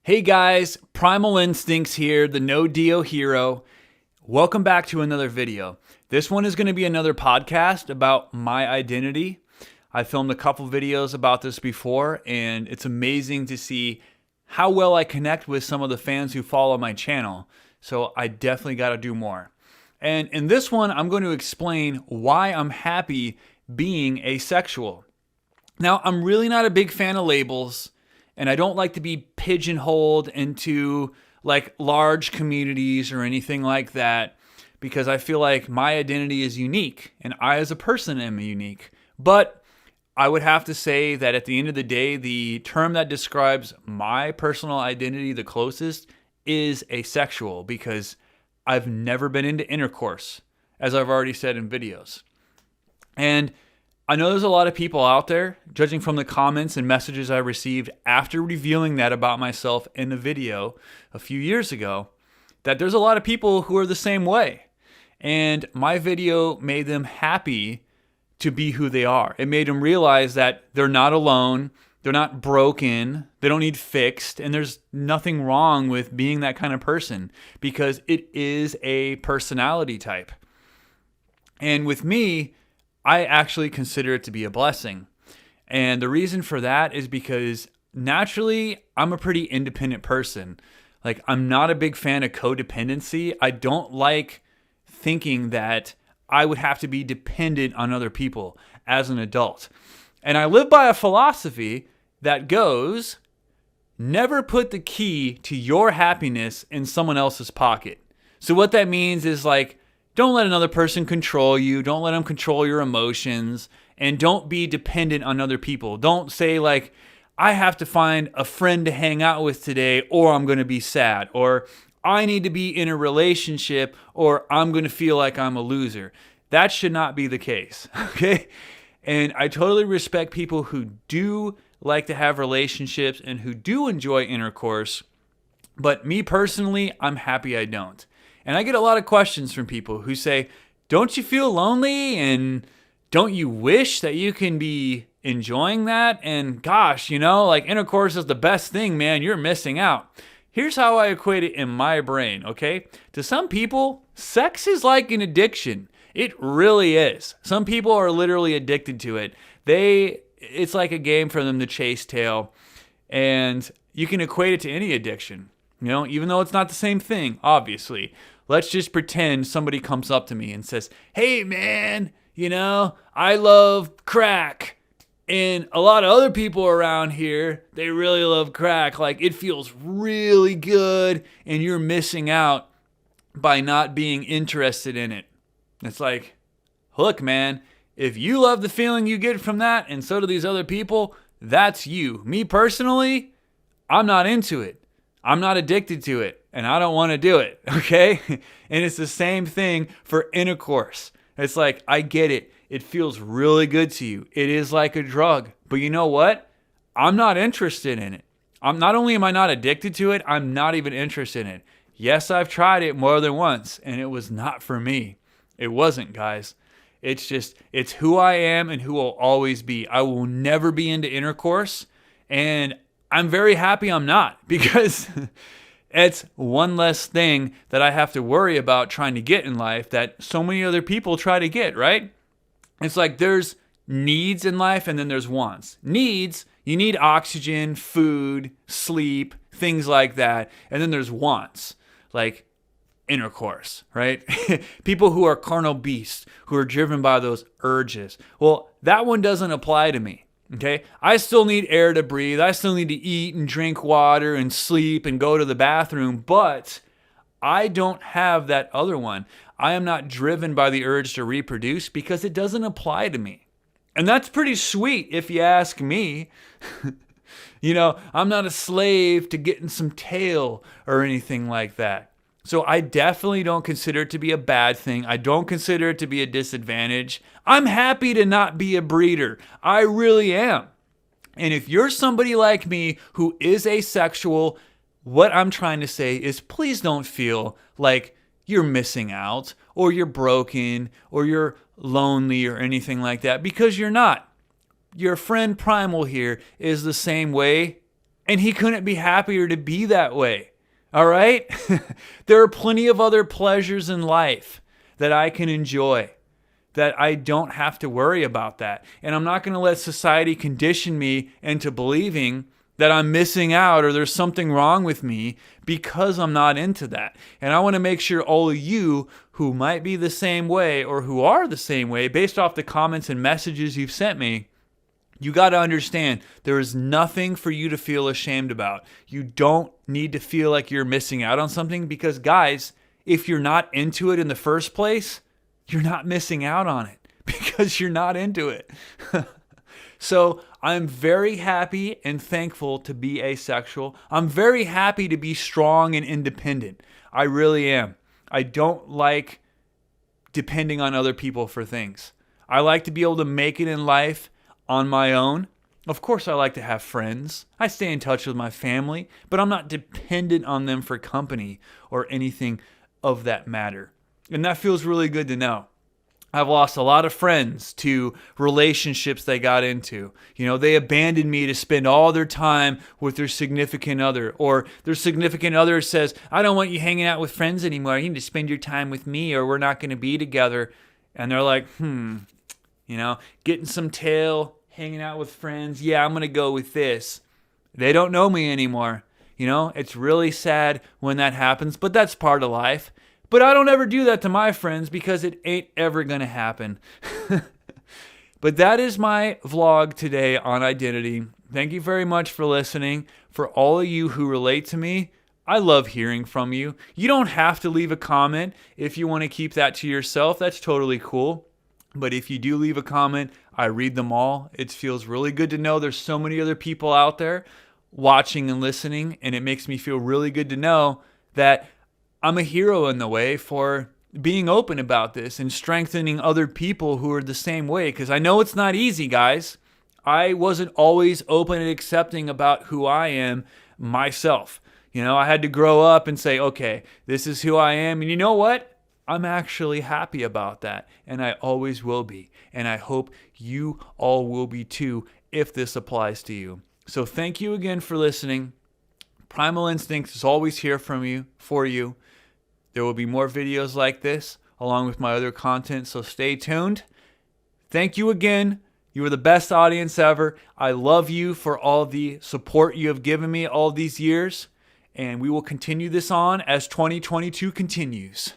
Hey guys, Primal Instincts here, the No Dio hero. Welcome back to another video. This one is going to be another podcast about my identity. I filmed a couple videos about this before, and it's amazing to see how well I connect with some of the fans who follow my channel. So I definitely got to do more. And in this one, I'm going to explain why I'm happy being asexual. Now, I'm really not a big fan of labels. And I don't like to be pigeonholed into like large communities or anything like that because I feel like my identity is unique and I as a person am unique. But I would have to say that at the end of the day, the term that describes my personal identity the closest is asexual because I've never been into intercourse, as I've already said in videos. And I know there's a lot of people out there, judging from the comments and messages I received after revealing that about myself in the video a few years ago, that there's a lot of people who are the same way. And my video made them happy to be who they are. It made them realize that they're not alone, they're not broken, they don't need fixed, and there's nothing wrong with being that kind of person because it is a personality type. And with me, I actually consider it to be a blessing. And the reason for that is because naturally, I'm a pretty independent person. Like, I'm not a big fan of codependency. I don't like thinking that I would have to be dependent on other people as an adult. And I live by a philosophy that goes, never put the key to your happiness in someone else's pocket. So what that means is like, don't let another person control you. Don't let them control your emotions. And don't be dependent on other people. Don't say like, I have to find a friend to hang out with today or I'm going to be sad. Or I need to be in a relationship or I'm going to feel like I'm a loser. That should not be the case. Okay? And I totally respect people who do like to have relationships and who do enjoy intercourse. But me personally, I'm happy I don't. And I get a lot of questions from people who say, don't you feel lonely? And don't you wish that you can be enjoying that? And gosh, like intercourse is the best thing, man. You're missing out. Here's how I equate it in my brain, okay? To some people, sex is like an addiction. It really is. Some people are literally addicted to it. It's like a game for them to chase tail. And you can equate it to any addiction, even though it's not the same thing, obviously. Let's just pretend somebody comes up to me and says, hey man, I love crack. And a lot of other people around here, they really love crack. Like it feels really good and you're missing out by not being interested in it. It's like, look man, if you love the feeling you get from that and so do these other people, that's you. Me personally, I'm not into it. I'm not addicted to it, and I don't want to do it, okay? And it's the same thing for intercourse. It's like, I get it. It feels really good to you. It is like a drug. But you know what? I'm not interested in it. Not only am I not addicted to it, I'm not even interested in it. Yes, I've tried it more than once, and it was not for me. It wasn't, guys. It's who I am and who I'll always be. I will never be into intercourse, and I'm very happy I'm not because it's one less thing that I have to worry about trying to get in life that so many other people try to get, right? It's like there's needs in life and then there's wants. Needs, you need oxygen, food, sleep, things like that. And then there's wants, like intercourse, right? People who are carnal beasts, who are driven by those urges. Well, that one doesn't apply to me. Okay, I still need air to breathe. I still need to eat and drink water and sleep and go to the bathroom, but I don't have that other one. I am not driven by the urge to reproduce because it doesn't apply to me. And that's pretty sweet if you ask me. I'm not a slave to getting some tail or anything like that. So I definitely don't consider it to be a bad thing. I don't consider it to be a disadvantage. I'm happy to not be a breeder. I really am. And if you're somebody like me who is asexual, what I'm trying to say is please don't feel like you're missing out or you're broken or you're lonely or anything like that because you're not. Your friend Primal here is the same way And he couldn't be happier to be that way. All right? There are plenty of other pleasures in life that I can enjoy, that I don't have to worry about that. And I'm not going to let society condition me into believing that I'm missing out or there's something wrong with me because I'm not into that. And I want to make sure all of you who might be the same way or who are the same way, based off the comments and messages you've sent me, you got to understand there is nothing for you to feel ashamed about. You don't need to feel like you're missing out on something because, guys, if you're not into it in the first place, you're not missing out on it because you're not into it. So I'm very happy and thankful to be asexual. I'm very happy to be strong and independent. I really am. I don't like depending on other people for things. I like to be able to make it in life on my own. Of course, I like to have friends. I stay in touch with my family, but I'm not dependent on them for company or anything of that matter. And that feels really good to know. I've lost a lot of friends to relationships they got into. You know, they abandoned me to spend all their time with their significant other, or their significant other says, I don't want you hanging out with friends anymore. You need to spend your time with me or we're not going to be together. And they're like, you know, getting some tail, hanging out with friends. Yeah, I'm going to go with this. They don't know me anymore. You know, it's really sad when that happens, but that's part of life. But I don't ever do that to my friends because it ain't ever going to happen. But that is my vlog today on identity. Thank you very much for listening. For all of you who relate to me, I love hearing from you. You don't have to leave a comment if you want to keep that to yourself. That's totally cool. But if you do leave a comment, I read them all. It feels really good to know there's so many other people out there watching and listening. And it makes me feel really good to know that I'm a hero in the way for being open about this and strengthening other people who are the same way. Because I know it's not easy, guys. I wasn't always open and accepting about who I am myself. You know, I had to grow up and say, okay, this is who I am. And you know what? I'm actually happy about that. And I always will be. And I hope you all will be too if this applies to you. So thank you again for listening. Primal Instincts is always here for you. There will be more videos like this along with my other content, so stay tuned. Thank you again. You are the best audience ever. I love you for all the support you have given me all these years, and we will continue this on as 2022 continues.